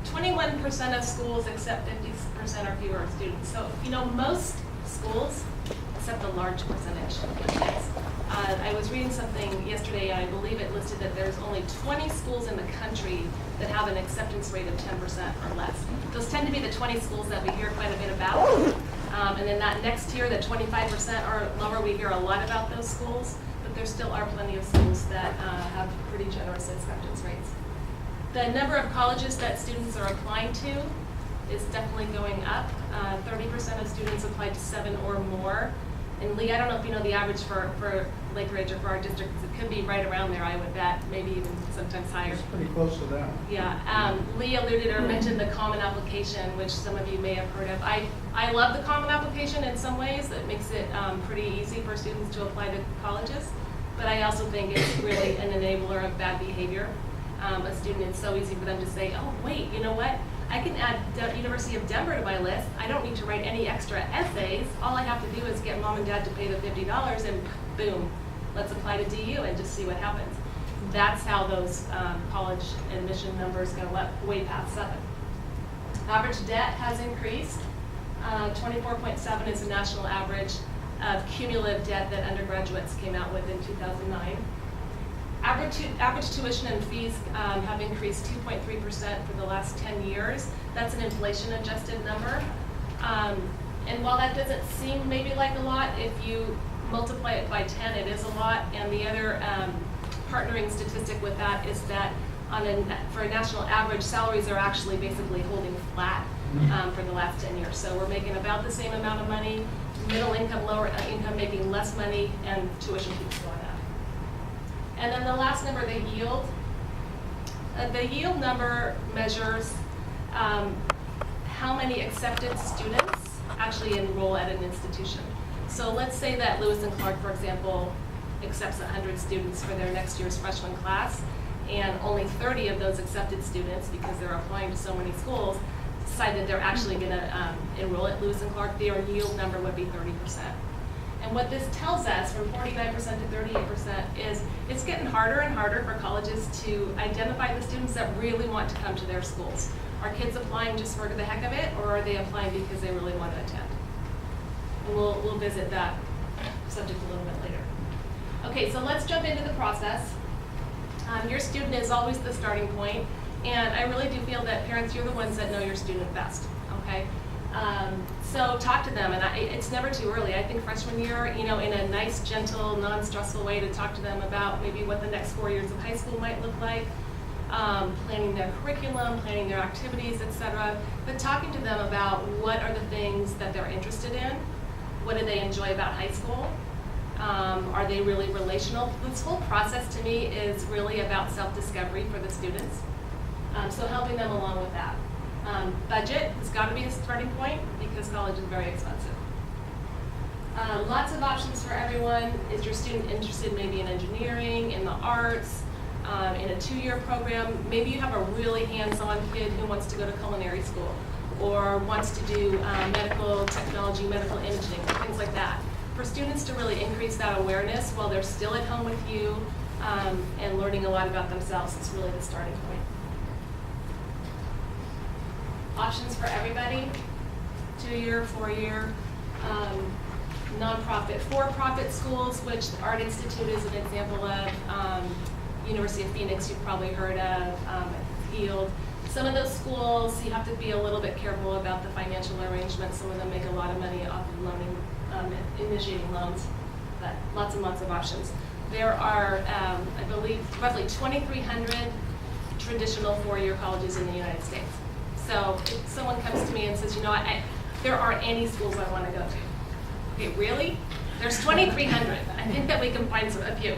21% of schools accept 50% or fewer students. So, most schools accept a large percentage of kids. I was reading something yesterday, I believe it listed that there's only 20 schools in the country that have an acceptance rate of 10% or less. Those tend to be the 20 schools that we hear quite a bit about. And then that next tier, the 25% or lower, we hear a lot about those schools, but there still are plenty of schools that have pretty generous acceptance rates. The number of colleges that students are applying to is definitely going up. 30% of students applied to 7 or more. And Lee, I don't know if you know the average for Lake Ridge or for our district, because it could be right around there, I would bet, maybe even sometimes higher. It's pretty close to that. Yeah, Lee alluded or mentioned the Common Application, which some of you may have heard of. I love the Common Application in some ways. It makes it pretty easy for students to apply to colleges, but I also think it's really an enabler of bad behavior. A student, it's so easy for them to say, oh wait, you know what? I can add University of Denver to my list. I don't need to write any extra essays. All I have to do is get mom and dad to pay the $50 and boom, let's apply to DU and just see what happens. That's how those college admission numbers go up way past 7. Average debt has increased. 24.7 is the national average of cumulative debt that undergraduates came out with in 2009. Average tuition and fees have increased 2.3% for the last 10 years. That's an inflation-adjusted number. And while that doesn't seem maybe like a lot, if you multiply it by 10, it is a lot. And the other partnering statistic with that is that for a national average, salaries are actually basically holding flat for the last 10 years. So we're making about the same amount of money, middle income, lower income making less money, and tuition keeps going up. And then the last number, the yield. The yield number measures how many accepted students actually enroll at an institution. So let's say that Lewis and Clark, for example, accepts 100 students for their next year's freshman class, and only 30 of those accepted students, because they're applying to so many schools, decide that they're actually going to enroll at Lewis and Clark. Their yield number would be 30%. And what this tells us, from 49% to 38%, is it's getting harder and harder for colleges to identify the students that really want to come to their schools. Are kids applying just for the heck of it, or are they applying because they really want to attend? And we'll visit that subject a little bit later. Okay, so let's jump into the process. Your student is always the starting point, and I really do feel that parents, you're the ones that know your student best, okay? So talk to them, and it's never too early. I think freshman year, in a nice, gentle, non-stressful way to talk to them about maybe what the next 4 years of high school might look like, planning their curriculum, planning their activities, etc. But talking to them about what are the things that they're interested in, what do they enjoy about high school, are they really relational? This whole process to me is really about self-discovery for the students, so helping them along with that. Budget has got to be a starting point because college is very expensive. Lots of options for everyone. Is your student interested maybe in engineering, in the arts, in a 2-year program? Maybe you have a really hands-on kid who wants to go to culinary school or wants to do medical technology, medical imaging, things like that. For students to really increase that awareness while they're still at home with you and learning a lot about themselves is really the starting point. Options for everybody, 2-year, 4-year, nonprofit, for-profit schools, which Art Institute is an example of, University of Phoenix you've probably heard of, Field. Some of those schools, you have to be a little bit careful about the financial arrangements. Some of them make a lot of money off of loaning, initiating loans, but lots and lots of options. There are, I believe, roughly 2,300 traditional 4-year colleges in the United States. So if someone comes to me and says, there aren't any schools I want to go to. Okay, really? There's 2,300. I think that we can find a few.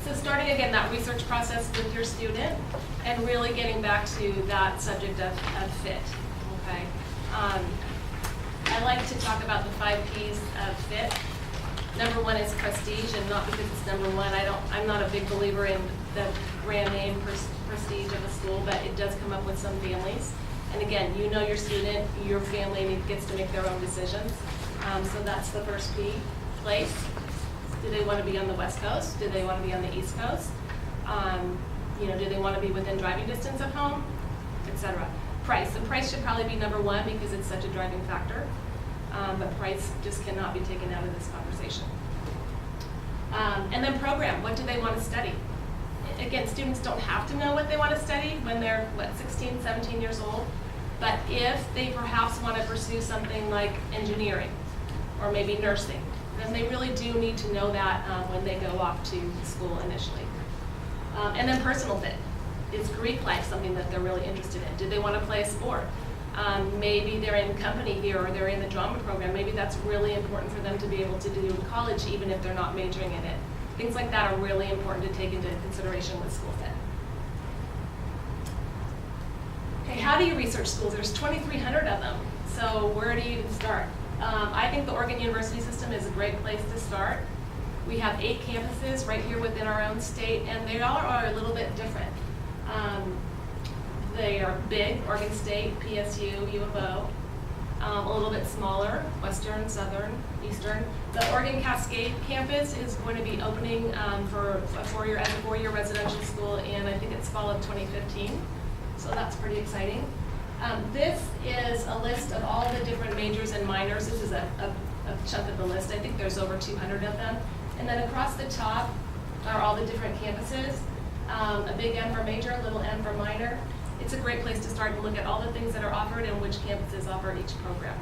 So starting again that research process with your student and really getting back to that subject of fit, okay? I like to talk about the 5 Ps of fit. Number 1 is prestige, and not because it's number 1. I'm not a big believer in the brand name prestige of a school, but it does come up with some families. And again, you know your student, your family gets to make their own decisions. So that's the first P, place. Do they want to be on the West Coast? Do they want to be on the East Coast? Do they want to be within driving distance of home, etc. Price. And price should probably be number one because it's such a driving factor. But price just cannot be taken out of this conversation. And then program. What do they want to study? Again, students don't have to know what they want to study when they're, 16, 17 years old. But if they perhaps want to pursue something like engineering or maybe nursing, then they really do need to know that when they go off to school initially. And then personal fit. Is Greek life something that they're really interested in? Do they want to play a sport? Maybe they're in company here or they're in the drama program. Maybe that's really important for them to be able to do in college even if they're not majoring in it. Things like that are really important to take into consideration with school fit. Okay, how do you research schools? There's 2,300 of them, so where do you even start? I think the Oregon University system is a great place to start. We have 8 campuses right here within our own state, and they all are a little bit different. They are big, Oregon State, PSU, U of O. A little bit smaller, Western, Southern, Eastern. The Oregon Cascade campus is going to be opening for a 4-year residential school in, I think it's fall of 2015. So that's pretty exciting. This is a list of all the different majors and minors. This is a chunk of the list. I think there's over 200 of them. And then across the top are all the different campuses. A big M for major, a little M for minor. It's a great place to start and look at all the things that are offered and which campuses offer each program.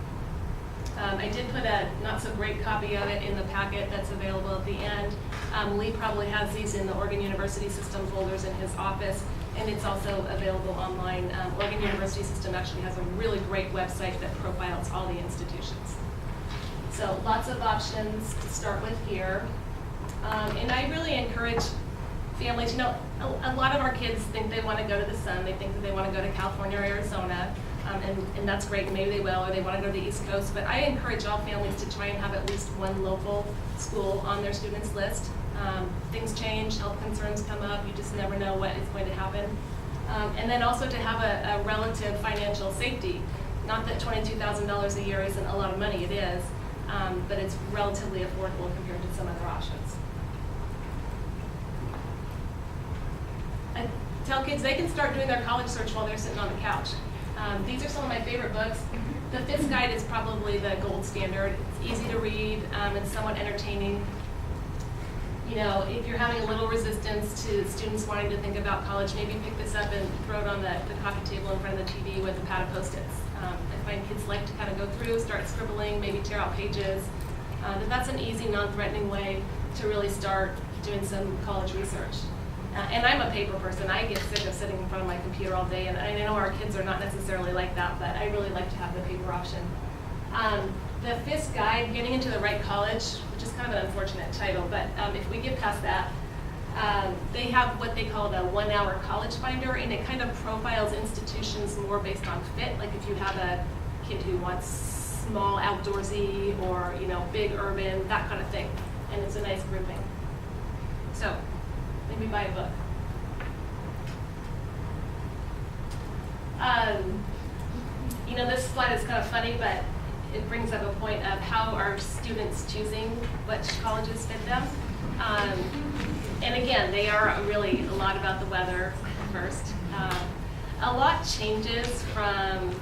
I did put a not so great copy of it in the packet that's available at the end. Lee probably has these in the Oregon University System folders in his office, and it's also available online. Oregon University System actually has a really great website that profiles all the institutions. So lots of options to start with here. And I really encourage families, a lot of our kids think they want to go to the sun. They think that they want to go to California or Arizona, and that's great, maybe they will, or they want to go to the East Coast. But I encourage all families to try and have at least one local school on their students' list. Things change, health concerns come up, you just never know what is going to happen. And then also to have a relative financial safety. Not that $22,000 a year isn't a lot of money, it is, but it's relatively affordable compared to some other options. I tell kids they can start doing their college search while they're sitting on the couch. These are some of my favorite books. The FIS Guide is probably the gold standard. It's easy to read, it's somewhat entertaining. If you're having a little resistance to students wanting to think about college, maybe pick this up and throw it on the coffee table in front of the TV with a pad of Post-its. I find kids like to kind of go through, start scribbling, maybe tear out pages. But that's an easy, non-threatening way to really start doing some college research. And I'm a paper person. I get sick of sitting in front of my computer all day, and I know our kids are not necessarily like that, but I really like to have the paper option. The FIS Guide, Getting into the Right College, which is kind of an unfortunate title, but if we get past that, they have what they call the 1-hour college finder, and it kind of profiles institutions more based on fit. Like if you have a kid who wants small outdoorsy or big urban, that kind of thing, and it's a nice grouping. So maybe buy a book. This slide is kind of funny, but it brings up a point of how are students choosing which colleges fit them. And again, they are really a lot about the weather first. A lot changes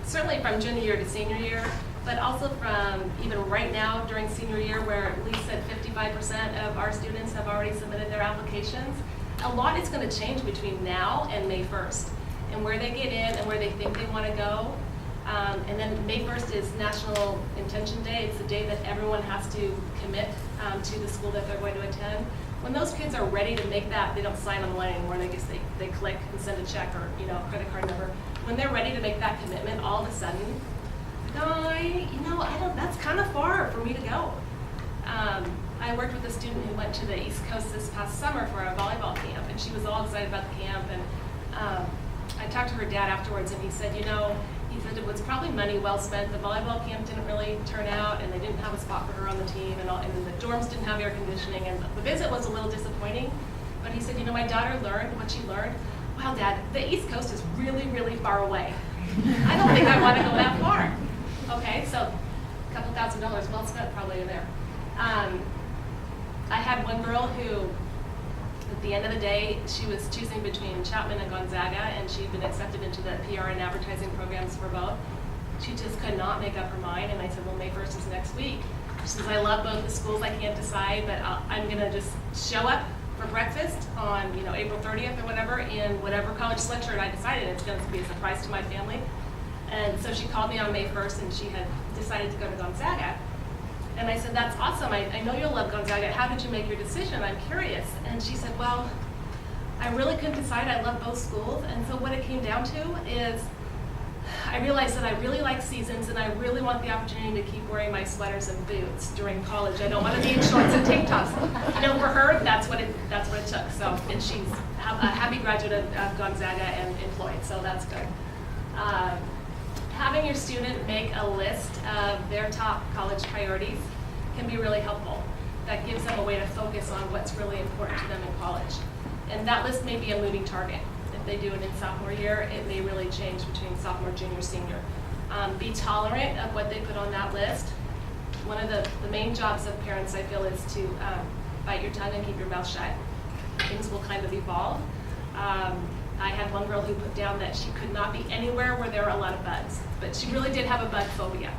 certainly from junior year to senior year, but also from even right now during senior year, where Lee said 55% of our students have already submitted their applications. A lot is going to change between now and May 1st, and where they get in and where they think they want to go. And then May 1st is National Intention Day. It's the day that everyone has to commit to the school that they're going to attend. When those kids are ready to make that, they don't sign on the line anymore. They click and send a check or a credit card number. When they're ready to make that commitment, all of a sudden, that's kind of far for me to go. I worked with a student who went to the East Coast this past summer for a volleyball camp, and she was all excited about the camp. And I talked to her dad afterwards, and he said, it was probably money well spent. The volleyball camp didn't really turn out, and they didn't have a spot for her on the team, and the dorms didn't have air conditioning, and the visit was a little disappointing. But he said, my daughter learned what she learned. Wow, Dad, the East Coast is really, really far away. I don't think I want to go that far. Okay, so a couple $1,000s well spent probably in there. I had one girl who, at the end of the day, she was choosing between Chapman and Gonzaga, and she'd been accepted into the PR and advertising programs for both. She just could not make up her mind, and I said, well, May 1st is next week. She says, I love both the schools, I can't decide, but I'm gonna just show up for breakfast on April 30th or whatever in whatever college sweatshirt I decided. It's going to be a surprise to my family. And so she called me on May 1st, and she had decided to go to Gonzaga. And I said, that's awesome. I know you'll love Gonzaga. How did you make your decision? I'm curious. And she said, well, I really couldn't decide. I love both schools. And so what it came down to is I realized that I really like seasons, and I really want the opportunity to keep wearing my sweaters and boots during college. I don't want to be in shorts and tank tops. For her, that's what it took. So, and she's a happy graduate of Gonzaga and employed, so that's good. Having your student make a list of their top college priorities can be really helpful. That gives them a way to focus on what's really important to them in college. And that list may be a moving target. If they do it in sophomore year, it may really change between sophomore, junior, senior. Be tolerant of what they put on that list. One of the main jobs of parents, I feel, is to bite your tongue and keep your mouth shut. Things will kind of evolve. I had one girl who put down that she could not be anywhere where there were a lot of bugs, but she really did have a bug phobia.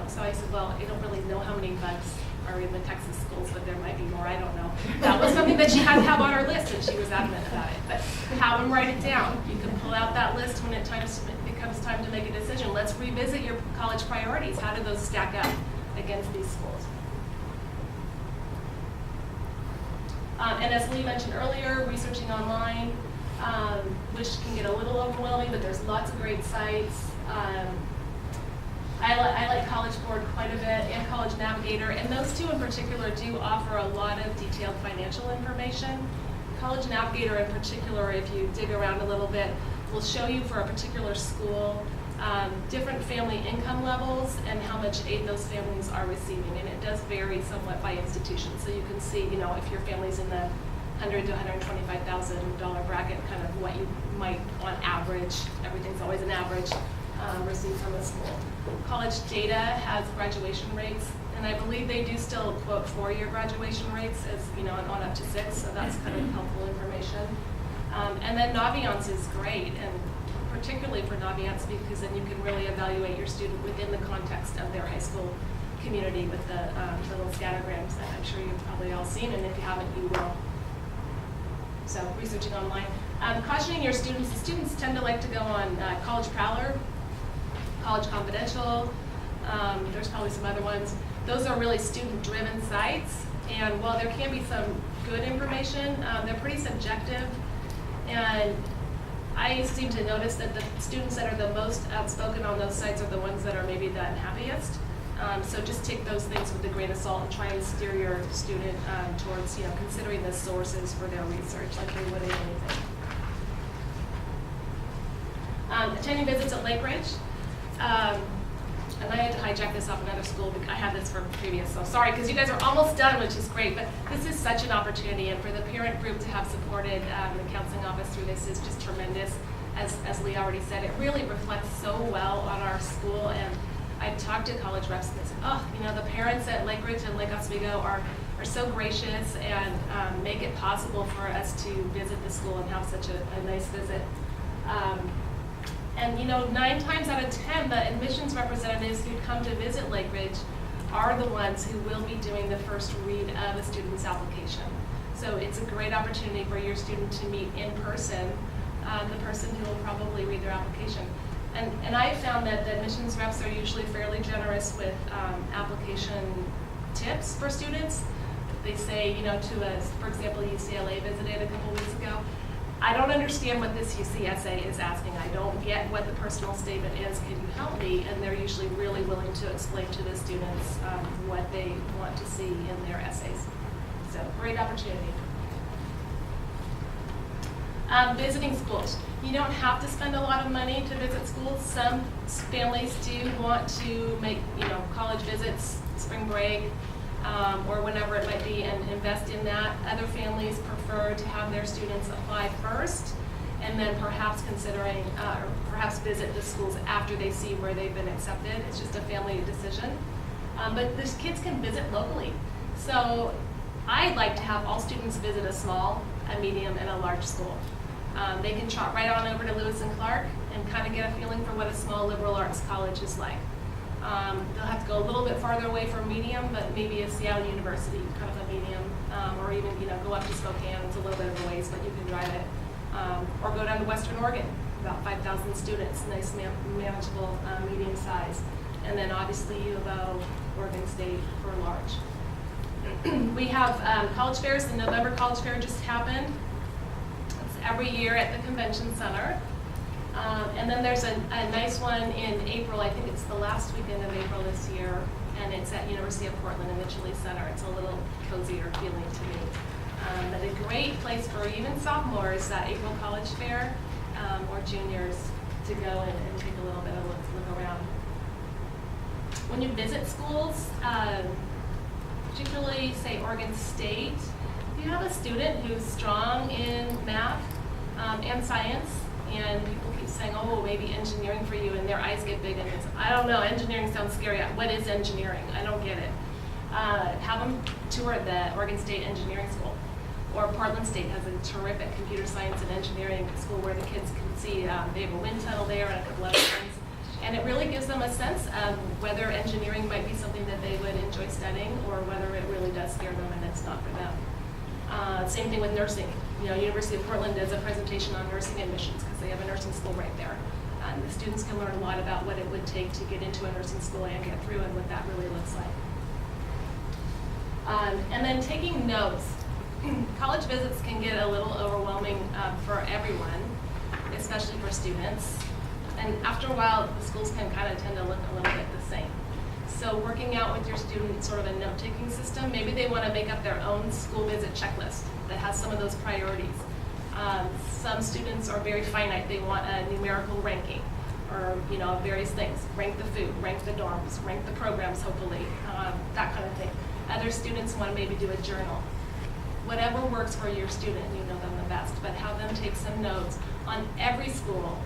So I said, well, I don't really know how many bugs are in the Texas schools, but there might be more, I don't know. That was something that she had to have on her list, and she was adamant about it. But have them write it down. You can pull out that list when it becomes time to make a decision. Let's revisit your college priorities. How do those stack up against these schools? And as Lee mentioned earlier, researching online, which can get a little overwhelming, but there's lots of great sites. I like College Board quite a bit, and College Navigator, and those two in particular do offer a lot of detailed financial information. College Navigator in particular, if you dig around a little bit, will show you for a particular school different family income levels and how much aid those families are receiving, and it does vary somewhat by institution. So you can see, if your family's in the $100,000 to $125,000 bracket, kind of what you might, on average, everything's always an average, receive from a school. College Data has graduation rates, and I believe they do still quote 4-year graduation rates as on up to 6, so that's kind of helpful information. And then Naviance is great, and particularly for Naviance because then you can really evaluate your student within the context of their high school community with the little scattergrams that I'm sure you've probably all seen, and if you haven't, you will. So researching online. Cautioning your students. The students tend to like to go on College Prowler, College Confidential. There's probably some other ones. Those are really student-driven sites, and while there can be some good information, they're pretty subjective. And I seem to notice that the students that are the most outspoken on those sites are the ones that are maybe the unhappiest. So just take those things with a grain of salt and try and steer your student towards considering the sources for their research like they would in anything. Attending visits at Lake Ridge. And I had to hijack this off another school because I had this for previous, so sorry, because you guys are almost done, which is great, but this is such an opportunity, and for the parent group to have supported the counseling office through this is just tremendous. As Lee already said, it really reflects so well on our school, and I've talked to college reps and they said, the parents at Lake Ridge and Lake Oswego are so gracious and make it possible for us to visit the school and have such a nice visit. And 9 times out of 10, the admissions representatives who come to visit Lake Ridge are the ones who will be doing the first read of a student's application. So it's a great opportunity for your student to meet in person the person who will probably read their application. And I've found that the admissions reps are usually fairly generous with application tips for students. They say, for example, UCLA visited a couple weeks ago. I don't understand what this UCSA is asking. I don't get what the personal statement is. Can you help me? And they're usually really willing to explain to the students what they want to see in their essays. So great opportunity. Visiting schools. You don't have to spend a lot of money to visit schools. Some families do want to make college visits, spring break, or whenever it might be, and invest in that. Other families prefer to have their students apply first, and then perhaps perhaps visit the schools after they see where they've been accepted. It's just a family decision. But these kids can visit locally. So I'd like to have all students visit a small, a medium, and a large school. They can trot right on over to Lewis and Clark and kind of get a feeling for what a small liberal arts college is like. They'll have to go a little bit farther away from medium, but maybe a Seattle University, kind of a medium, or even go up to Spokane. It's a little bit of a ways, but you can drive it. Or go down to Western Oregon, about 5,000 students, nice manageable medium size. And then obviously U of O, Oregon State for large. We have college fairs. The November College Fair just happened. It's every year at the Convention Center. And then there's a nice one in April. I think it's the last weekend of April this year, and it's at University of Portland in the Chile Center. It's a little cozier feeling to me. But a great place for even sophomores, that April College Fair, or juniors to go and take a little bit of a look around. When you visit schools, particularly say Oregon State, if you have a student who's strong in math and science, and people keep saying, oh, maybe engineering for you, and their eyes get big and it's, I don't know, engineering sounds scary. What is engineering? I don't get it. Have them tour the Oregon State Engineering School. Or Portland State has a terrific computer science and engineering school where the kids can see, they have a wind tunnel there and a couple other things. And it really gives them a sense of whether engineering might be something that they would enjoy studying or whether it really does scare them and it's not for them. Same thing with nursing. University of Portland does a presentation on nursing admissions because they have a nursing school right there. And the students can learn a lot about what it would take to get into a nursing school and get through and what that really looks like. And then taking notes. College visits can get a little overwhelming for everyone, especially for students. And after a while, the schools can kind of tend to look a little bit the same. So working out with your student sort of a note-taking system, maybe they want to make up their own school visit checklist that has some of those priorities. Some students are very finite. They want a numerical ranking or various things. Rank the food, rank the dorms, rank the programs, hopefully, that kind of thing. Other students want to maybe do a journal. Whatever works for your student, you know them the best, but have them take some notes on every school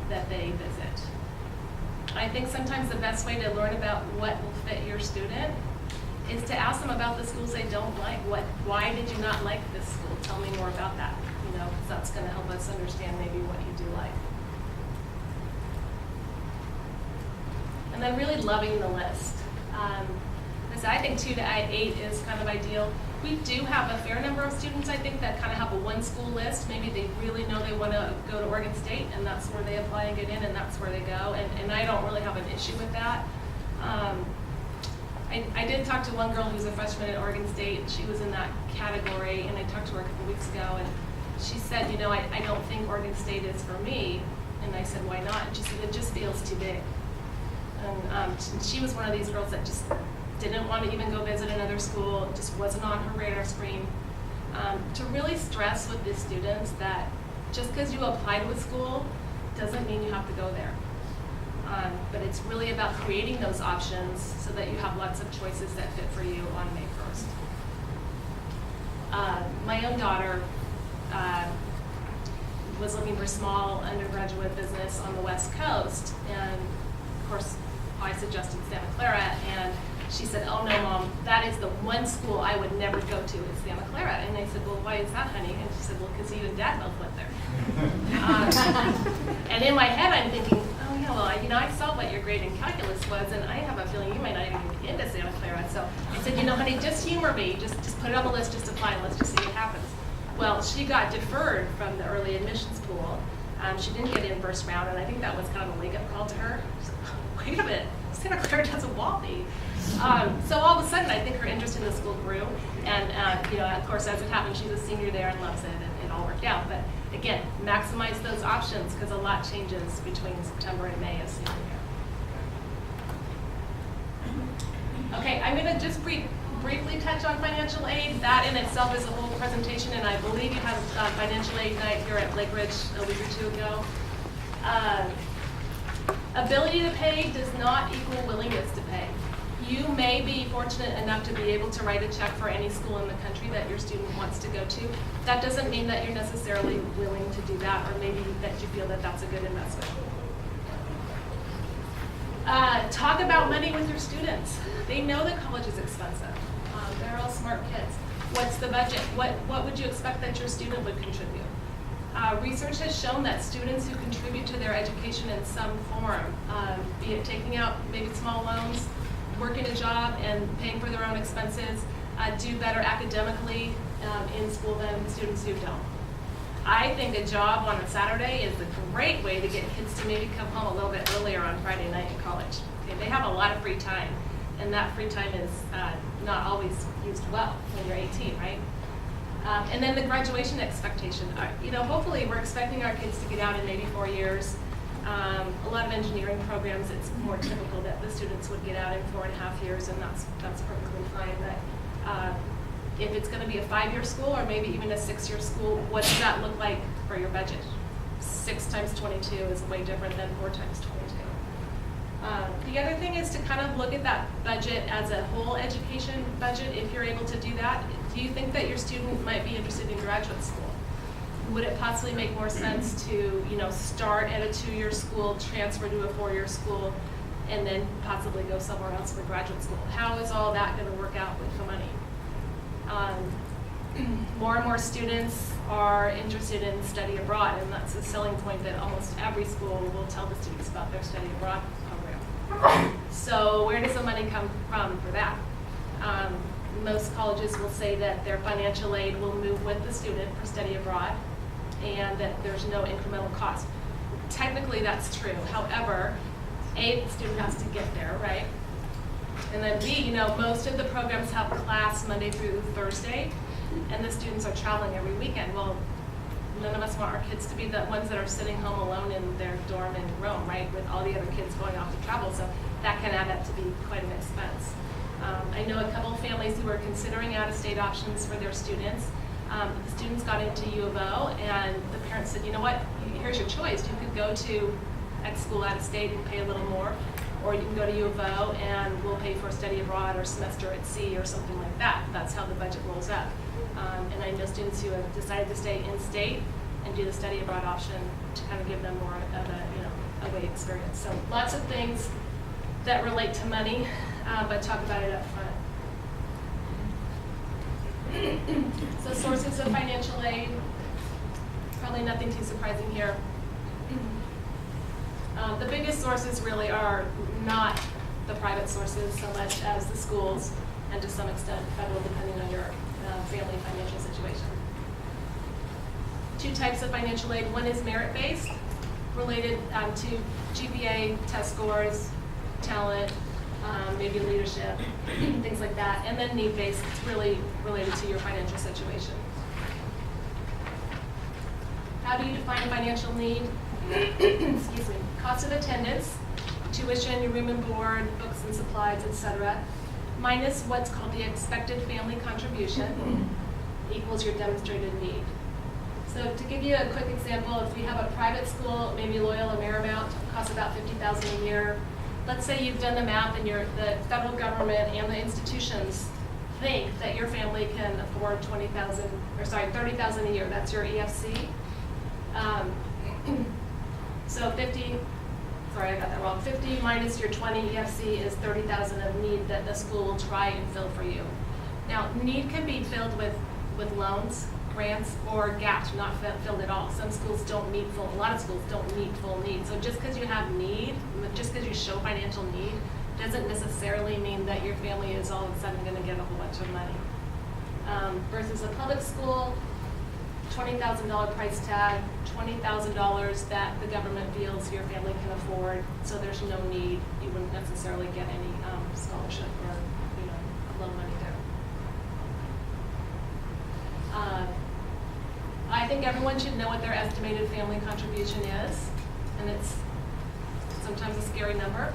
that they visit. I think sometimes the best way to learn about what will fit your student is to ask them about the schools they don't like. Why did you not like this school? Tell me more about that. Because that's going to help us understand maybe what you do like. And then really loving the list. I think 2 to 8 is kind of ideal. We do have a fair number of students, I think, that kind of have a one school list. Maybe they really know they want to go to Oregon State, and that's where they apply and get in, and that's where they go. And I don't really have an issue with that. I did talk to one girl who's a freshman at Oregon State, and she was in that category, and I talked to her a couple weeks ago, and she said, I don't think Oregon State is for me. And I said, why not? And she said, it just feels too big. And she was one of these girls that just didn't want to even go visit another school, just wasn't on her radar screen. To really stress with the students that just because you apply to a school doesn't mean you have to go there. But it's really about creating those options so that you have lots of choices that fit for you on May 1st. My own daughter was looking for small undergraduate business on the West Coast, and of course I suggested Santa Clara, and she said, oh no, Mom, that is the one school I would never go to is Santa Clara. And I said, well, why is that, honey? And she said, well, because you and Dad both went there. And in my head, I'm thinking, oh yeah, well, I saw what your grade in calculus was, and I have a feeling you might not even get into Santa Clara. So I said, honey, just humor me. Just put it on the list, just apply, and let's just see what happens. Well, she got deferred from the early admissions pool. She didn't get in first round, and I think that was kind of a wake-up call to her. She said, oh, wait a minute, Santa Clara doesn't want me. So all of a sudden, I think her interest in the school grew, and of course, as it happened, she's a senior there and loves it, and it all worked out. But again, maximize those options because a lot changes between September and May of senior year. Okay, I'm going to just briefly touch on financial aid. That in itself is a whole presentation, and I believe you had a financial aid night here at Lake Ridge a week or two ago. Ability to pay does not equal willingness to pay. You may be fortunate enough to be able to write a check for any school in the country that your student wants to go to. That doesn't mean that you're necessarily willing to do that, or maybe that you feel that that's a good investment. Talk about money with your students. They know that college is expensive. They're all smart kids. What's the budget? What would you expect that your student would contribute? Research has shown that students who contribute to their education in some form, be it taking out maybe small loans, working a job, and paying for their own expenses, do better academically in school than students who don't. I think a job on a Saturday is a great way to get kids to maybe come home a little bit earlier on Friday night in college. Okay, they have a lot of free time, and that free time is not always used well when you're 18, right? And then the graduation expectation. Hopefully we're expecting our kids to get out in maybe 4 years. A lot of engineering programs, it's more typical that the students would get out in 4.5 years, and that's perfectly fine. But if it's going to be a 5-year school or maybe even a 6-year school, what does that look like for your budget? 6 times 22 is way different than 4 times 22. The other thing is to kind of look at that budget as a whole education budget. If you're able to do that, do you think that your student might be interested in graduate school? Would it possibly make more sense to, start at a 2-year school, transfer to a 4-year school, and then possibly go somewhere else for graduate school? How is all that going to work out with the money? More and more students are interested in study abroad, and that's a selling point that almost every school will tell the students about their study abroad program. So where does the money come from for that? Most colleges will say that their financial aid will move with the student for study abroad, and that there's no incremental cost. Technically, that's true. However, A, the student has to get there, right? And then B, most of the programs have class Monday through Thursday, and the students are traveling every weekend. Well, none of us want our kids to be the ones that are sitting home alone in their dorm in Rome, right, with all the other kids going off to travel. So that can add up to be quite an expense. I know a couple of families who are considering out-of-state options for their students. The students got into U of O, and the parents said, you know what, here's your choice. You could go to X school out of state and pay a little more, or you can go to U of O and we'll pay for a study abroad or semester at sea or something like that. That's how the budget rolls up. And I know students who have decided to stay in-state and do the study abroad option to kind of give them more of a away experience. So lots of things that relate to money, but talk about it up front. So sources of financial aid, probably nothing too surprising here. The biggest sources really are not the private sources so much as the schools, and to some extent federal, depending on your family financial situation. 2 types of financial aid. One is merit-based, related to GPA, test scores, talent, maybe leadership, things like that. And then need-based, it's really related to your financial situation. How do you define financial need? Excuse me. Cost of attendance, tuition, your room and board, books and supplies, etc., minus what's called the expected family contribution equals your demonstrated need. So to give you a quick example, if we have a private school, maybe Loyola Marymount, costs about $50,000 a year. Let's say you've done the math and the federal government and the institutions think that your family can afford $30,000 a year. That's your EFC. So 50 minus your 20 EFC is 30,000 of need that the school will try and fill for you. Now, need can be filled with loans, grants, or gaps, not filled at all. Some schools don't meet a lot of schools don't meet full need. So just because you have need, just because you show financial need, doesn't necessarily mean that your family is all of a sudden going to get a whole bunch of money. Versus a public school, $20,000 price tag, $20,000 that the government feels your family can afford, so there's no need. You wouldn't necessarily get any scholarship or loan money there. I think everyone should know what their estimated family contribution is, and it's sometimes a scary number.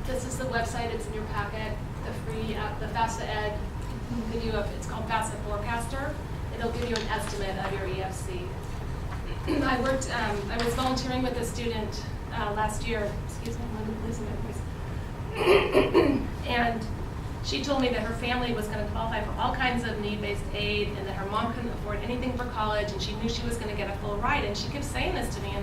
This is the website, it's in your packet, the free app, the FAFSA Ed, it's called FAFSA Forecaster. It'll give you an estimate of your EFC. I was volunteering with a student last year, excuse me, I'm losing my voice. And she told me that her family was going to qualify for all kinds of need-based aid, and that her mom couldn't afford anything for college, and she knew she was going to get a full ride. And she kept saying this to me,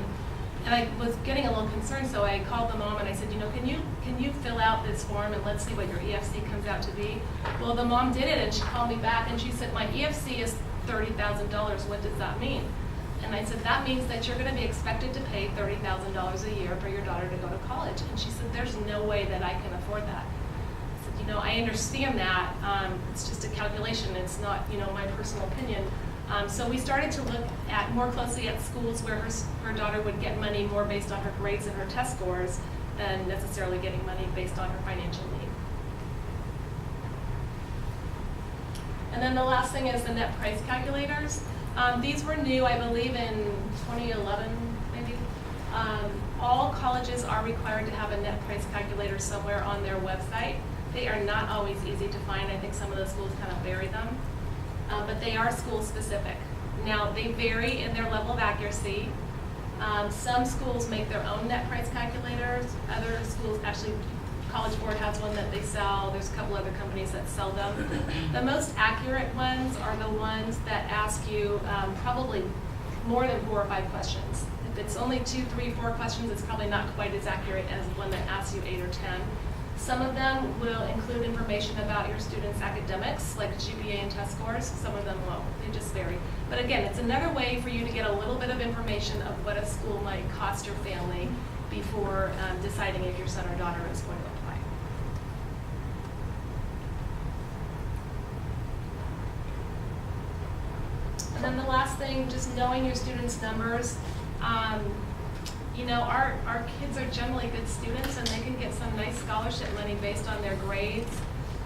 And I was getting a little concerned, so I called the mom and I said, can you fill out this form and let's see what your EFC comes out to be? Well, the mom did it and she called me back and she said, my EFC is $30,000. What does that mean? And I said, that means that you're going to be expected to pay $30,000 a year for your daughter to go to college. And she said, there's no way that I can afford that. I said, I understand that. It's just a calculation. It's not, my personal opinion. So we started to look at more closely at schools where her daughter would get money more based on her grades and her test scores than necessarily getting money based on her financial need. And then the last thing is the net price calculators. These were new, I believe, in 2011, maybe. All colleges are required to have a net price calculator somewhere on their website. They are not always easy to find. I think some of the schools kind of bury them. But they are school specific. Now, they vary in their level of accuracy. Some schools make their own net price calculators. Other schools, actually, College Board has one that they sell. There's a couple other companies that sell them. The most accurate ones are the ones that ask you probably more than 4 or 5 questions. If it's only 2, 3, 4 questions, it's probably not quite as accurate as one that asks you 8 or 10. Some of them will include information about your students' academics, like GPA and test scores. Some of them won't. They just vary. But again, it's another way for you to get a little bit of information of what a school might cost your family before deciding if your son or daughter is going to apply. And then the last thing, just knowing your students' numbers. Our kids are generally good students and they can get some nice scholarship money based on their grades,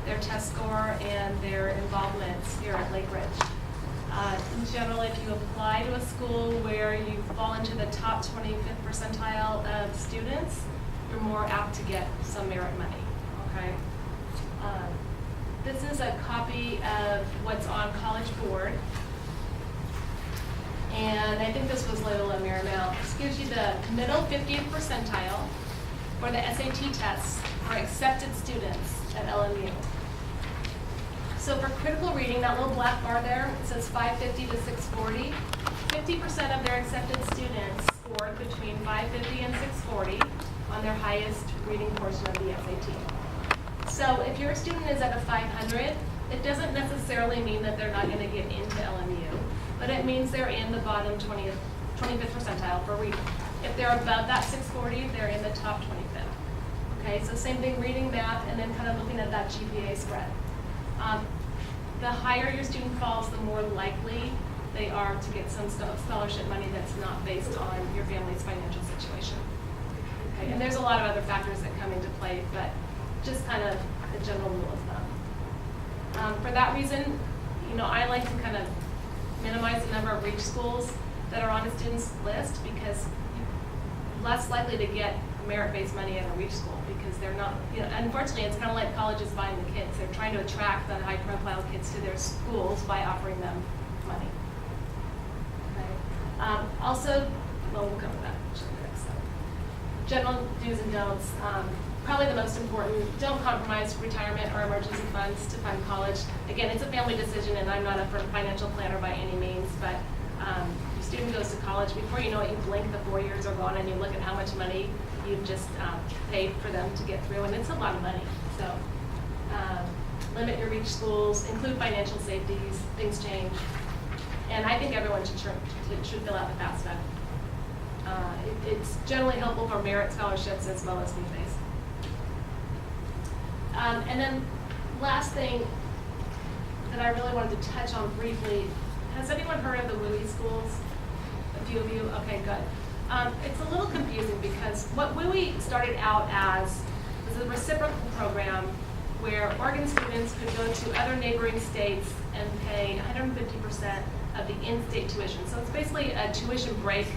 their test score, and their involvements here at Lake Ridge. In general, if you apply to a school where you fall into the top 25th percentile of students, you're more apt to get some merit money, okay? This is a copy of what's on College Board. And I think this was Loyola Marymount. This gives you the middle 50th percentile for the SAT tests for accepted students at LMU. So for critical reading, that little black bar there, it says 550 to 640. 50% of their accepted students scored between 550 and 640 on their highest reading portion of the SAT. So if your student is at a 500, it doesn't necessarily mean that they're not going to get into LMU. But it means they're in the bottom 25th percentile for reading. If they're above that 640, they're in the top 25th. Okay, so same thing, reading, math, and then kind of looking at that GPA spread. The higher your student falls, the more likely they are to get some scholarship money that's not based on your family's financial situation. Okay, and there's a lot of other factors that come into play, but just kind of the general rule of thumb. For that reason, I like to kind of minimize the number of REACH schools that are on a student's list because you're less likely to get merit-based money at a REACH school because they're not, unfortunately it's kind of like colleges buying the kids. They're trying to attract the high-profile kids to their schools by offering them money. Okay. We'll come to that next slide. General do's and don'ts. Probably the most important, don't compromise retirement or emergency funds to fund college. Again, it's a family decision and I'm not a financial planner by any means, but your student goes to college, before you know it, you blink, the 4 years are gone and you look at how much money you've just paid for them to get through, and it's a lot of money. So limit your REACH schools, include financial safeties, things change. And I think everyone should fill out the FAFSA. It's generally helpful for merit scholarships as well as need-based. And then last thing that I really wanted to touch on briefly, has anyone heard of the WUI schools? A few of you? Okay, good. It's a little confusing because what WUI started out as was a reciprocal program where Oregon students could go to other neighboring states and pay 150% of the in-state tuition. So it's basically a tuition break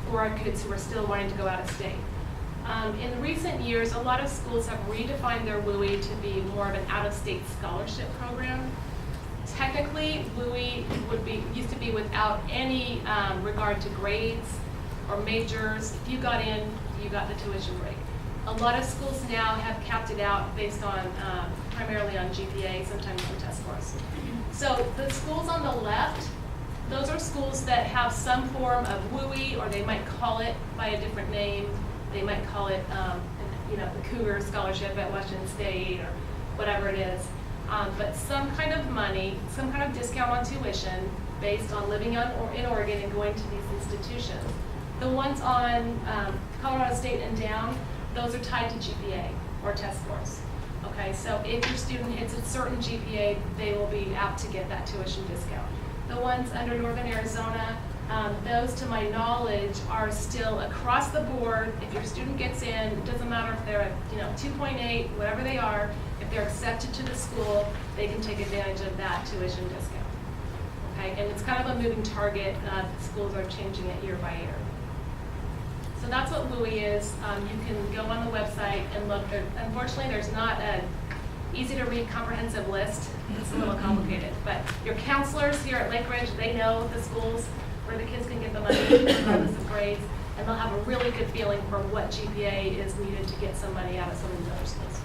for our kids who are still wanting to go out of state. In recent years, a lot of schools have redefined their WUI to be more of an out-of-state scholarship program. Technically, WUI used to be without any regard to grades or majors. If you got in, you got the tuition break. A lot of schools now have capped it out based on primarily on GPA, sometimes on test scores. So the schools on the left those are schools that have some form of WUI, or they might call it by a different name. They might call it, the Cougar Scholarship at Washington State, or whatever it is. But some kind of money, some kind of discount on tuition based on living in Oregon and going to these institutions. The ones on Colorado State and down, those are tied to GPA or test scores. Okay, so if your student hits a certain GPA, they will be apt to get that tuition discount. The ones under Northern Arizona, those to my knowledge are still across the board. If your student gets in, it doesn't matter if they're at 2.8, whatever they are, if they're accepted to the school, they can take advantage of that tuition discount. Okay, and it's kind of a moving target. Schools are changing it year by year. So that's what WUI is. You can go on the website and look. Unfortunately, there's not an easy to read comprehensive list. It's a little complicated. But your counselors here at Lake Ridge, they know the schools where the kids can get the money regardless of grades, and they'll have a really good feeling for what GPA is needed to get some money out of some of these other schools.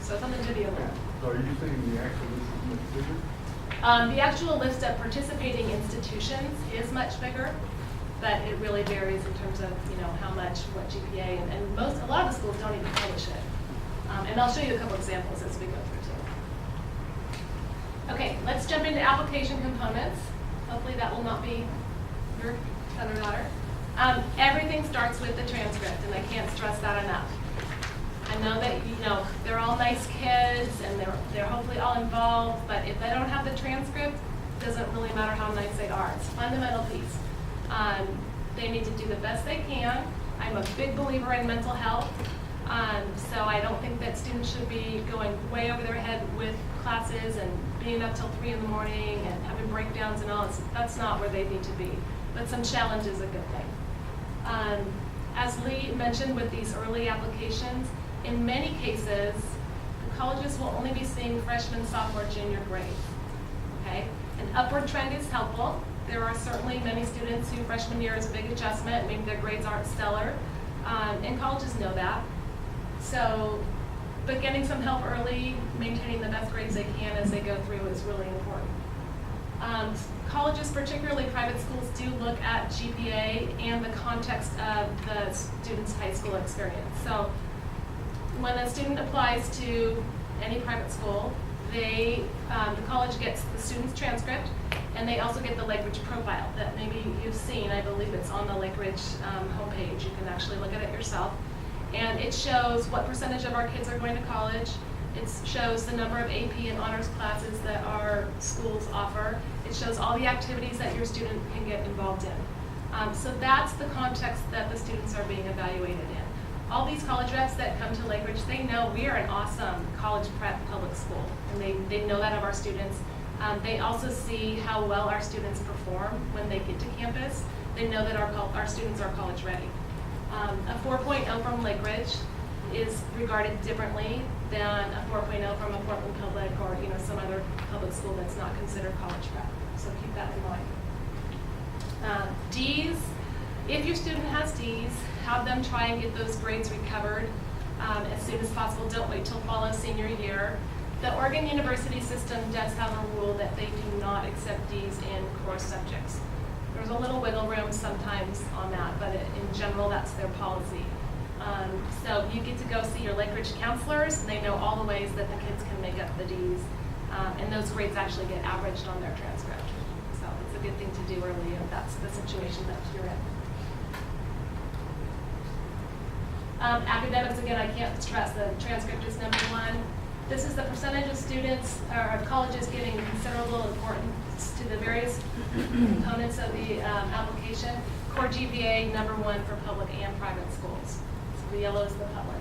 So something to be aware of. So are you saying the actual list is much bigger? The actual list of participating institutions is much bigger, but it really varies in terms of how much, what GPA, and a lot of the schools don't even publish it. And I'll show you a couple examples as we go through too. Okay, let's jump into application components. Hopefully that will not be your son or daughter. Everything starts with the transcript, and I can't stress that enough. I know that they're all nice kids and they're hopefully all involved, but if they don't have the transcript, it doesn't really matter how nice they are. It's a fundamental piece. They need to do the best they can. I'm a big believer in mental health, so I don't think that students should be going way over their head with classes and being up till 3 in the morning and having breakdowns and all. That's not where they need to be, but some challenge is a good thing. As Lee mentioned with these early applications, in many cases, the colleges will only be seeing freshman, sophomore, junior grades. Okay? An upward trend is helpful. There are certainly many students who freshman year is a big adjustment. Maybe their grades aren't stellar, and colleges know that. So, but getting some help early, maintaining the best grades they can as they go through is really important. Colleges, particularly private schools, do look at GPA and the context of the student's high school experience. So when a student applies to any private school, the college gets the student's transcript, and they also get the Lake Ridge profile that maybe you've seen. I believe it's on the Lake Ridge homepage. You can actually look at it yourself. And it shows what percentage of our kids are going to college. It shows the number of AP and honors classes that our schools offer. It shows all the activities that your student can get involved in. So that's the context that the students are being evaluated in. All these college reps that come to Lake Ridge, they know we are an awesome college prep public school, and they know that of our students. They also see how well our students perform when they get to campus. They know that our students are college ready. A 4.0 from Lake Ridge is regarded differently than a 4.0 from a Portland Public or some other public school that's not considered college prep. So keep that in mind. D's, if your student has D's, have them try and get those grades recovered as soon as possible. Don't wait till fall of senior year. The Oregon University system does have a rule that they do not accept D's in core subjects. There's a little wiggle room sometimes on that, but in general, that's their policy. So you get to go see your Lake Ridge counselors, and they know all the ways that the kids can make up the D's, and those grades actually get averaged on their transcript. So it's a good thing to do early if that's the situation that you're in. Academics, again, I can't stress the transcript is number one. This is the percentage of students or colleges giving considerable importance to the various components of the application. Core GPA, number one for public and private schools. So the yellow is the public.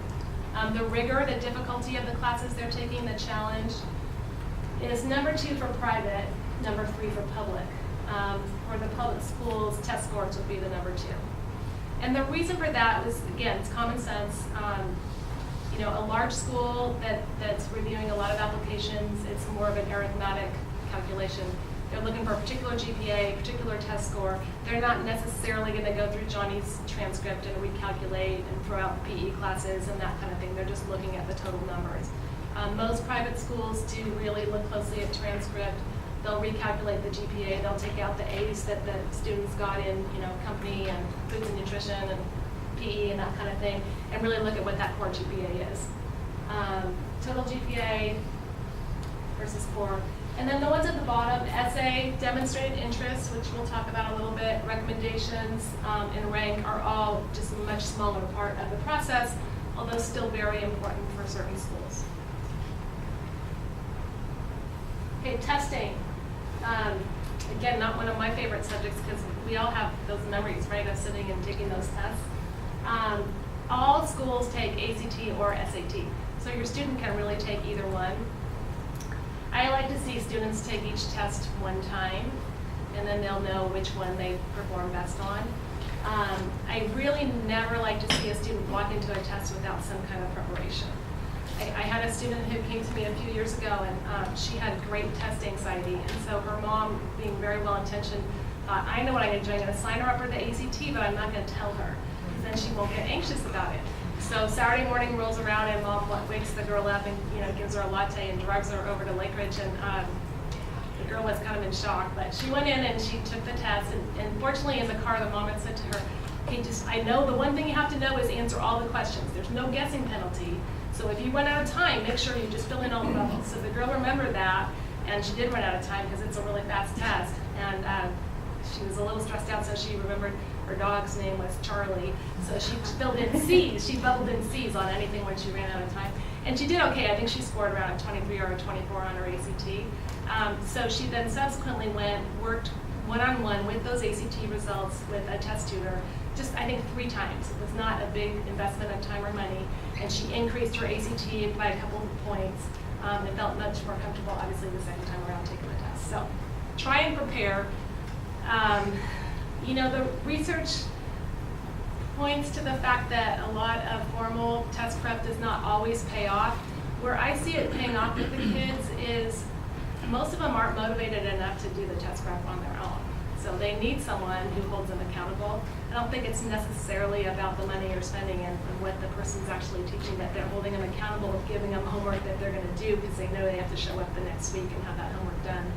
The rigor, the difficulty of the classes they're taking, the challenge, is number two for private, number three for public. For the public schools, test scores would be the number two. And the reason for that is, again, it's common sense. A large school that's reviewing a lot of applications, it's more of an arithmetic calculation. They're looking for a particular GPA, particular test score. They're not necessarily going to go through Johnny's transcript and recalculate and throw out PE classes and that kind of thing. They're just looking at the total numbers. Most private schools do really look closely at transcript. they'll recalculate the GPA, they'll take out the A's that the students got in, company and foods and nutrition and PE and that kind of thing, and really look at what that core GPA is. Total GPA versus core. And then the ones at the bottom, essay, demonstrated interest, which we'll talk about a little bit, recommendations, and rank are all just a much smaller part of the process, although still very important for certain schools. Okay, testing. Again, not one of my favorite subjects because we all have those memories, right, of sitting and taking those tests. All schools take ACT or SAT, so your student can really take either one. I like to see students take each test one time, and then they'll know which one they perform best on. I really never like to see a student walk into a test without some kind of preparation. I had a student who came to me a few years ago, and she had great test anxiety, and so her mom, being very well-intentioned, thought, I know what I'm going to do. I'm going to sign her up for the ACT, but I'm not going to tell her, because then she won't get anxious about it. So Saturday morning rolls around, and mom wakes the girl up and gives her a latte and drives her over to Lake Ridge, and the girl was kind of in shock, but she went in and she took the test, and fortunately in the car the mom had said to her, okay, I know the one thing you have to know is answer all the questions. There's no guessing penalty. So if you run out of time, make sure you just fill in all the bubbles. So the girl remembered that, and she did run out of time because it's a really fast test. And she was a little stressed out, so she remembered her dog's name was Charlie. So she filled in C's. She bubbled in C's on anything when she ran out of time. And she did okay. I think she scored around a 23 or a 24 on her ACT. So she then subsequently worked one-on-one with those ACT results with a test tutor, just I think 3 times. It was not a big investment of time or money. And she increased her ACT by a couple of points and felt much more comfortable, obviously, the second time around taking the test. So try and prepare. The research points to the fact that a lot of formal test prep does not always pay off. Where I see it paying off with the kids is most of them aren't motivated enough to do the test prep on their own. So they need someone who holds them accountable. I don't think it's necessarily about the money you're spending and what the person's actually teaching, that they're holding them accountable with giving them homework that they're going to do because they know they have to show up the next week and have that homework done.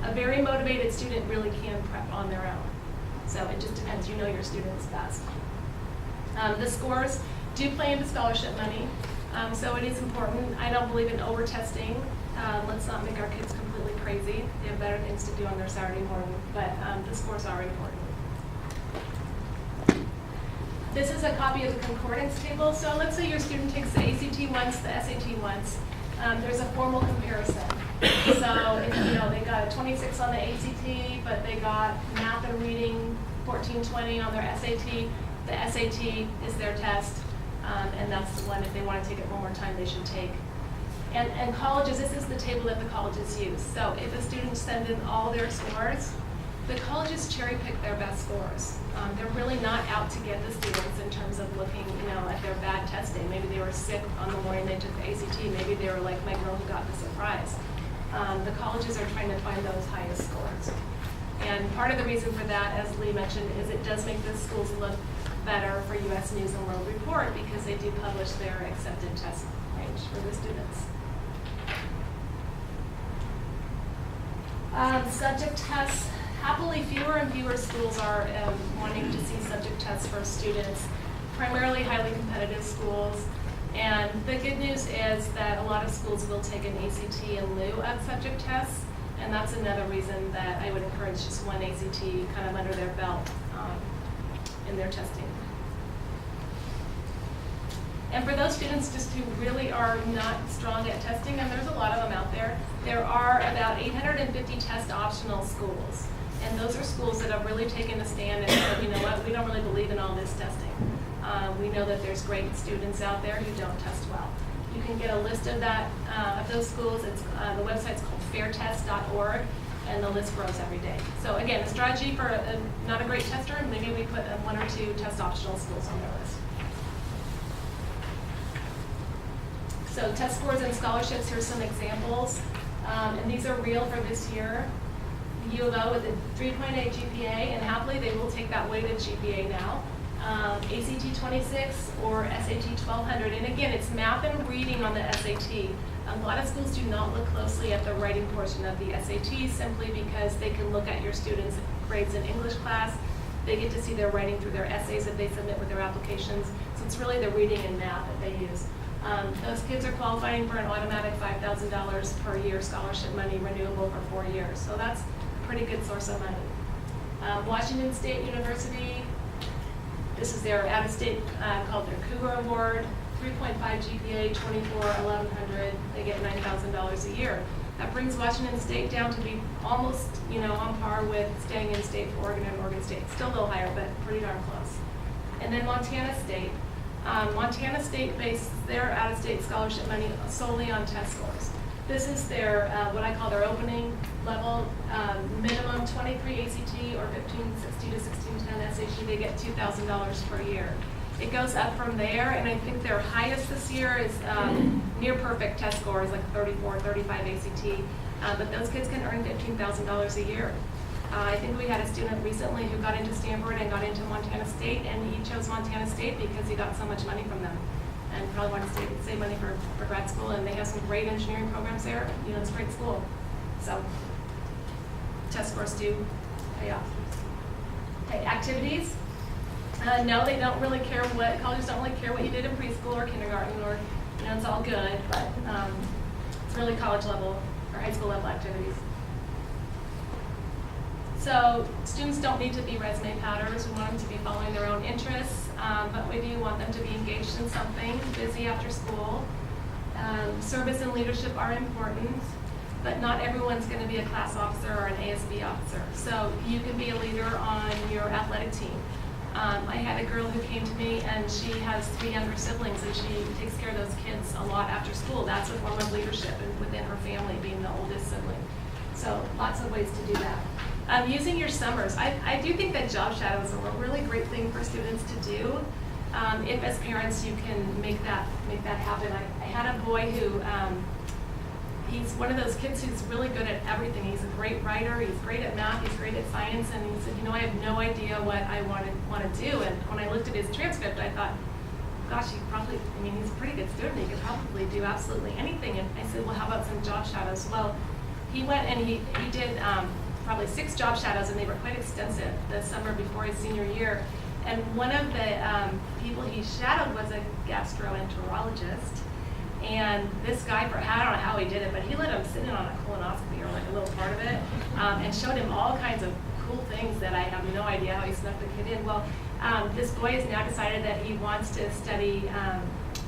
A very motivated student really can prep on their own. So it just depends. You know your students best. The scores do play into scholarship money. So it is important. I don't believe in over-testing. Let's not make our kids completely crazy. They have better things to do on their Saturday morning, but the scores are important. This is a copy of the concordance table. So let's say your student takes the ACT once, the SAT once. There's a formal comparison. So if they got a 26 on the ACT, but they got math and reading 14, 20 on their SAT, the SAT is their test, and that's the one, if they want to take it one more time, they should take. And colleges, this is the table that the colleges use. So if a student sends in all their scores, the colleges cherry pick their best scores. They're really not out to get the students in terms of looking, at their bad testing. Maybe they were sick on the morning they took the ACT. Maybe they were like my girl who got the surprise. The colleges are trying to find those highest scores. And part of the reason for that, as Lee mentioned, is it does make the schools look better for U.S. News and World Report because they do publish their accepted test range for the students. Subject tests. Happily, fewer and fewer schools are wanting to see subject tests for students, primarily highly competitive schools. And the good news is that a lot of schools will take an ACT in lieu of subject tests, and that's another reason that I would encourage just one ACT kind of under their belt in their testing. And for those students just who really are not strong at testing, and there's a lot of them out there, there are about 850 test optional schools. And those are schools that have really taken a stand and said, you know what, we don't really believe in all this testing. We know that there's great students out there who don't test well. You can get a list of that, of those schools. It's, the website's called fairtest.org, and the list grows every day. So again, a strategy for not a great tester, maybe we put 1 or 2 test optional schools on their list. So test scores and scholarships, here's some examples. And these are real for this year. U of O with a 3.8 GPA, and happily they will take that weighted GPA now. ACT 26 or SAT 1200, and again, it's math and reading on the SAT. A lot of schools do not look closely at the writing portion of the SAT simply because they can look at your students' grades in English class. They get to see their writing through their essays that they submit with their applications. So it's really the reading and math that they use. Those kids are qualifying for an automatic $5,000 per year scholarship money, renewable for 4 years. So that's a pretty good source of money. Washington State University, this is their out-of-state, called their Cougar Award, 3.5 GPA, 24, 1100, they get $9,000 a year. That brings Washington State down to be almost, on par with staying in state for Oregon and Oregon State. Still a little higher, but pretty darn close. And then Montana State. Montana State bases their out-of-state scholarship money solely on test scores. This is their, what I call their opening level, minimum 23 ACT or 1560 to 1610 SAT, they get $2,000 per year. It goes up from there, and I think their highest this year is near perfect test scores, like 34, 35 ACT, but those kids can earn $15,000 a year. I think we had a student recently who got into Stanford and got into Montana State, and he chose Montana State because he got so much money from them and probably wanted to save money for grad school, and they have some great engineering programs there. It's a great school. So test scores do pay off. Okay, activities. No, they don't really care colleges don't really care what you did in preschool or kindergarten, or, it's all good, but it's really college level or high school level activities. So students don't need to be resume powders. We want them to be following their own interests, but we do want them to be engaged in something, busy after school. Service and leadership are important, but not everyone's going to be a class officer or an ASB officer. So you can be a leader on your athletic team. I had a girl who came to me, and she has 3 younger siblings, and she takes care of those kids a lot after school. That's a form of leadership and within her family, being the oldest sibling. So lots of ways to do that. Using your summers. I do think that job shadows are a really great thing for students to do. If as parents you can make that happen. I had a boy who, he's one of those kids who's really good at everything. He's a great writer, he's great at math, he's great at science, and he said, I have no idea what I want to do. And when I looked at his transcript, I thought, gosh, he's a pretty good student, he could probably do absolutely anything. And I said, well, how about some job shadows? Well, he went and he did probably 6 job shadows, and they were quite extensive the summer before his senior year. And one of the people he shadowed was a gastroenterologist. And this guy, I don't know how he did it, but he let him sit in on a colonoscopy, or like a little part of it, and showed him all kinds of cool things that I have no idea how he snuck the kid in. Well, this boy has now decided that he wants to study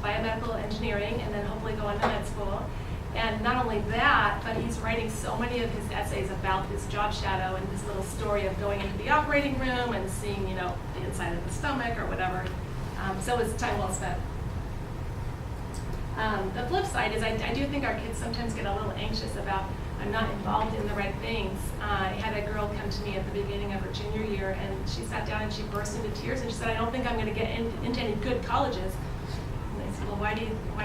biomedical engineering and then hopefully go into med school. And not only that, but he's writing so many of his essays about his job shadow and his little story of going into the operating room and seeing, the inside of the stomach or whatever. So it's time well spent. The flip side is I do think our kids sometimes get a little anxious about, I'm not involved in the right things. I had a girl come to me at the beginning of her junior year, and she sat down and she burst into tears, and she said, I don't think I'm going to get into any good colleges. And I said, well, why do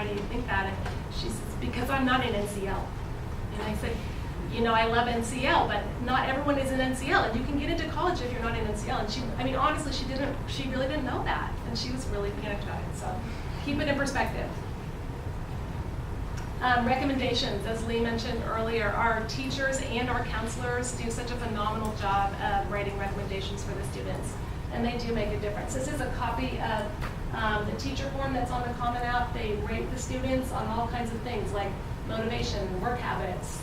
you think that? And she says, because I'm not in NCL. And I said, I love NCL, but not everyone is in NCL, and you can get into college if you're not in NCL. And she, honestly, she really didn't know that, and she was really panicked about it. So keep it in perspective. Recommendations, as Lee mentioned earlier, our teachers and our counselors do such a phenomenal job of writing recommendations for the students, and they do make a difference. This is a copy of the teacher form that's on the Common App. They rate the students on all kinds of things like motivation, work habits,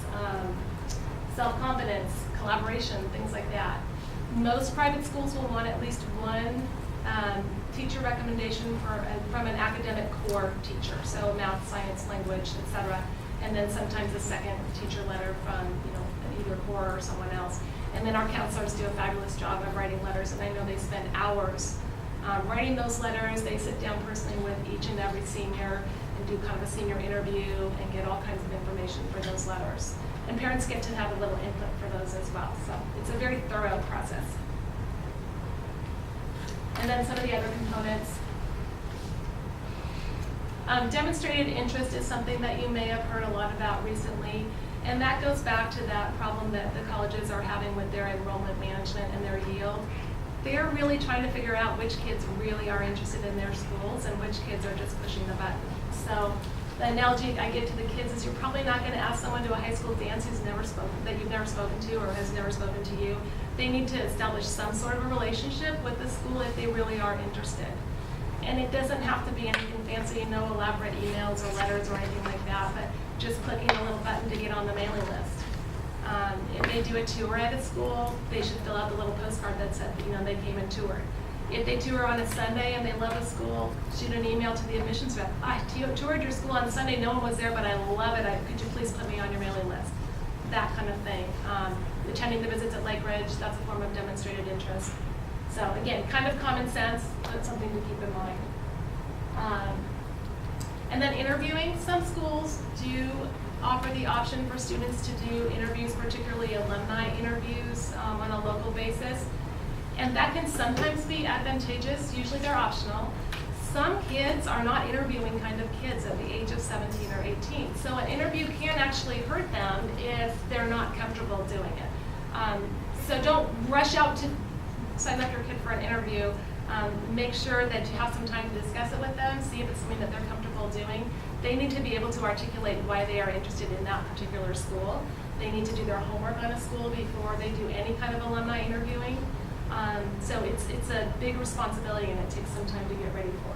self-confidence, collaboration, things like that. Most private schools will want at least one teacher recommendation from an academic core teacher, so math, science, language, etc. And then sometimes a second teacher letter from either core or someone else. And then our counselors do a fabulous job of writing letters, and I know they spend hours writing those letters. They sit down personally with each and every senior and do kind of a senior interview and get all kinds of information for those letters. And parents get to have a little input for those as well. So it's a very thorough process. And then some of the other components. Demonstrated interest is something that you may have heard a lot about recently, and that goes back to that problem that the colleges are having with their enrollment management and their yield. They're really trying to figure out which kids really are interested in their schools and which kids are just pushing the button. So The analogy I give to the kids is you're probably not going to ask someone to a high school dance that you've never spoken to or has never spoken to you. They need to establish some sort of a relationship with the school if they really are interested. And it doesn't have to be anything fancy, no elaborate emails or letters or anything like that, but just clicking a little button to get on the mailing list. If they do a tour at a school, they should fill out the little postcard that said, they came and toured. If they tour on a Sunday and they love a school, shoot an email to the admissions rep. I toured your school on Sunday, no one was there, but I love it. Could you please put me on your mailing list? That kind of thing. Attending the visits at Lake Ridge, that's a form of demonstrated interest. So again, kind of common sense, but something to keep in mind. And then interviewing. Some schools do offer the option for students to do interviews, particularly alumni interviews on a local basis. And that can sometimes be advantageous. Usually they're optional. Some kids are not interviewing kind of kids at the age of 17 or 18. So an interview can actually hurt them if they're not comfortable doing it. So don't rush out to sign up your kid for an interview. Make sure that you have some time to discuss it with them, see if it's something that they're comfortable doing. They need to be able to articulate why they are interested in that particular school. They need to do their homework on a school before they do any kind of alumni interviewing. So it's a big responsibility and it takes some time to get ready for.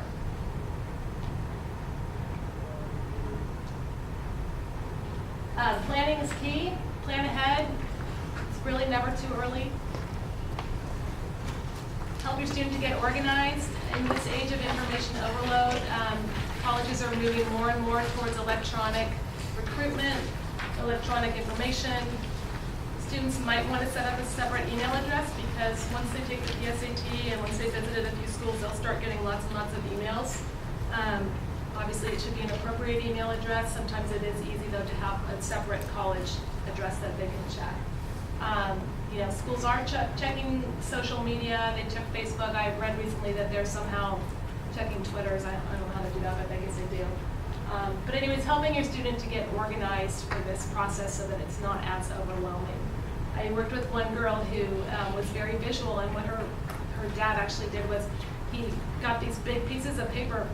Planning is key. Plan ahead. It's really never too early. Help your student to get organized. In this age of information overload, colleges are moving more and more towards electronic recruitment, electronic information. Students might want to set up a separate email address because once they take the PSAT and once they visited a few schools, they'll start getting lots and lots of emails. Obviously, it should be an appropriate email address. Sometimes it is easy, though, to have a separate college address that they can check. Schools are checking social media. They check Facebook. I read recently that they're somehow checking Twitters. I don't know how to do that, but I guess they do. But anyways, helping your student to get organized for this process so that it's not as overwhelming. I worked with one girl who was very visual, and what her dad actually did was he got these big pieces of paper,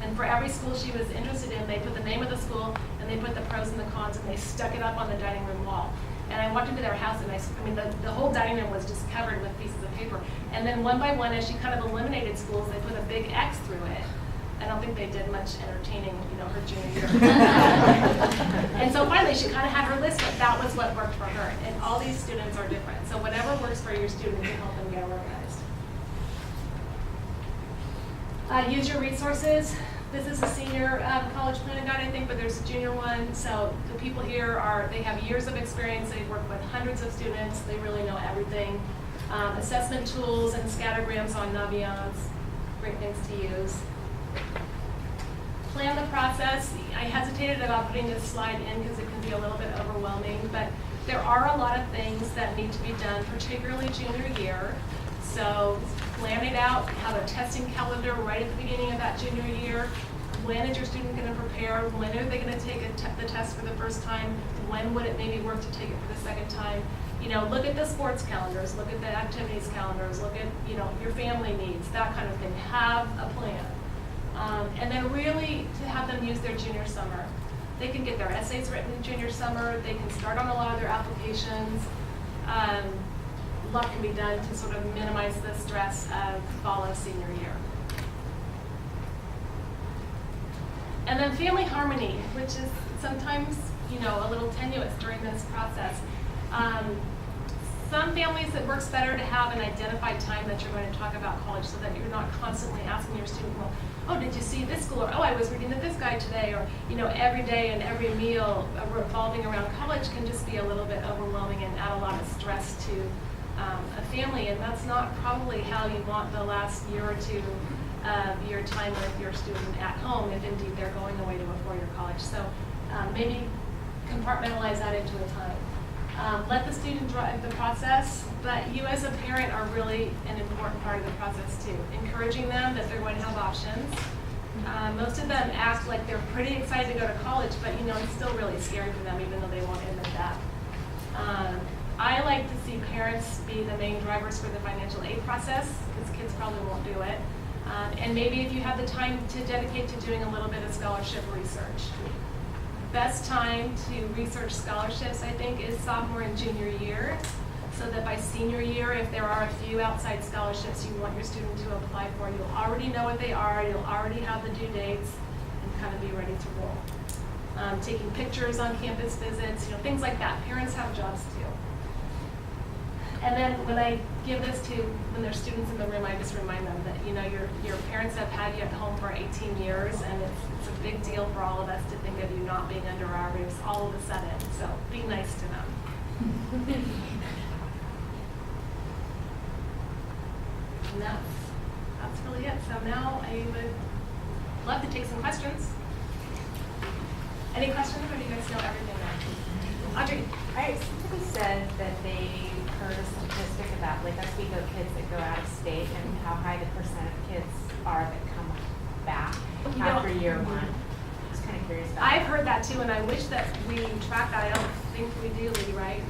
and for every school she was interested in, they put the name of the school, and they put the pros and the cons, and they stuck it up on the dining room wall. And I walked into their house, and the whole dining room was just covered with pieces of paper. And then one by one, as she kind of eliminated schools, they put a big X through it. I don't think they did much entertaining, her junior year. And so finally, she kind of had her list, but that was what worked for her. And all these students are different. So whatever works for your student can help them get organized. Use your resources. This is a senior college planning guide, I think, but there's a junior one. So the people here they have years of experience. They work with hundreds of students. They really know everything. Assessment tools and scattergrams on Naviance, great things to use. Plan the process. I hesitated about putting this slide in because it can be a little bit overwhelming, but there are a lot of things that need to be done, particularly junior year. So plan it out, have a testing calendar right at the beginning of that junior year. When is your student going to prepare? When are they going to take the test for the first time? When would it maybe work to take it for the second time? Look at the sports calendars, look at the activities calendars, look at, your family needs, that kind of thing. Have a plan. And then really to have them use their junior summer. They can get their essays written in junior summer. They can start on a lot of their applications. A lot can be done to sort of minimize the stress of fall and senior year. And then family harmony, which is sometimes, a little tenuous during this process. Some families, it works better to have an identified time that you're going to talk about college so that you're not constantly asking your student, well, oh, did you see this school? Or, oh, I was reading this guy today. Or, every day and every meal revolving around college can just be a little bit overwhelming and add a lot of stress to a family. And that's not probably how you want the last year or two of your time with your student at home, if indeed they're going away to a four-year college. So maybe compartmentalize that into a time. Let the student drive the process, but you as a parent are really an important part of the process too. Encouraging them that they're going to have options. Most of them act like they're pretty excited to go to college, but it's still really scary for them, even though they won't admit that. I like to see parents be the main drivers for the financial aid process, because kids probably won't do it. And maybe if you have the time to dedicate to doing a little bit of scholarship research. Best time to research scholarships, I think, is sophomore and junior year, so that by senior year, if there are a few outside scholarships you want your student to apply for, you'll already know what they are, you'll already have the due dates, and kind of be ready to roll. Taking pictures on campus visits, things like that. Parents have jobs to do. And then when I give this to, when there's students in the room, I just remind them that, your parents have had you at home for 18 years, and it's a big deal for all of us to think of you not being under our roofs all of a sudden. So be nice to them. And that's really it. So now I would love to take some questions. Any questions, or do you guys know everything now? Audrey? Somebody said that they heard a statistic about like Oswego kids that go out of state and how high the percent of kids are that come back after year one. I was kind of curious about I've that. heard that too, and I wish that we track that. I don't think we do, Lee, right?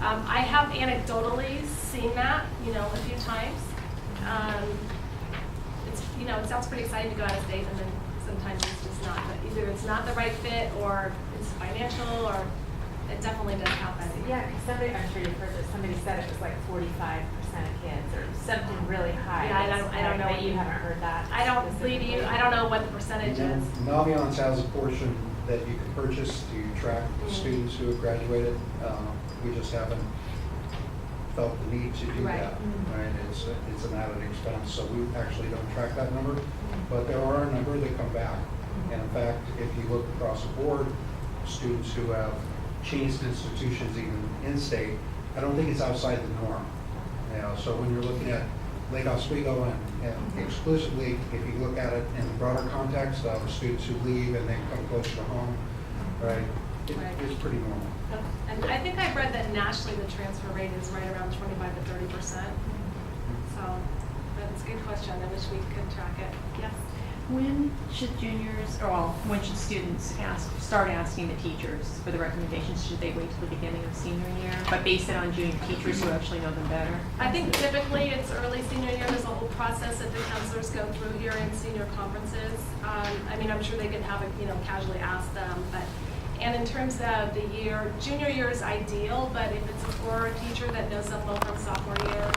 I have anecdotally seen that, a few times. It sounds pretty exciting to go out of state, and then sometimes it's just not. But either it's not the right fit, or it's financial, or it definitely does happen. Yeah, because I'm sure you've heard that somebody said it was like 45% of kids or something really high. Yeah, I don't know. But you haven't heard that. I don't believe you. I don't know what the percentage is. Naviance has a portion that you can purchase to track students who have graduated. We just haven't felt the need to do Right. that. Right? It's an added expense, so we actually don't track that number. But there are a number that come back. And in fact, if you look across the board, students who have changed institutions even in-state, I don't think it's outside the norm. So when you're looking at Lake Oswego and exclusively, if you look at it in the broader context of students who leave and then come closer to home, right, Right. it's pretty normal. And I think I've read that nationally the transfer rate is right around 25 to 30%. So that's a good question. I wish we could track it. Yes. When should when should students start asking the teachers for the recommendations? Should they wait till the beginning of senior year, but base it on junior teachers who actually know them better? I think typically it's early senior year. There's a whole process that the counselors go through here in senior conferences. I'm sure they could have it, casually ask them, and in terms of the year, junior year is ideal, but if it's a core teacher that knows them well from sophomore year,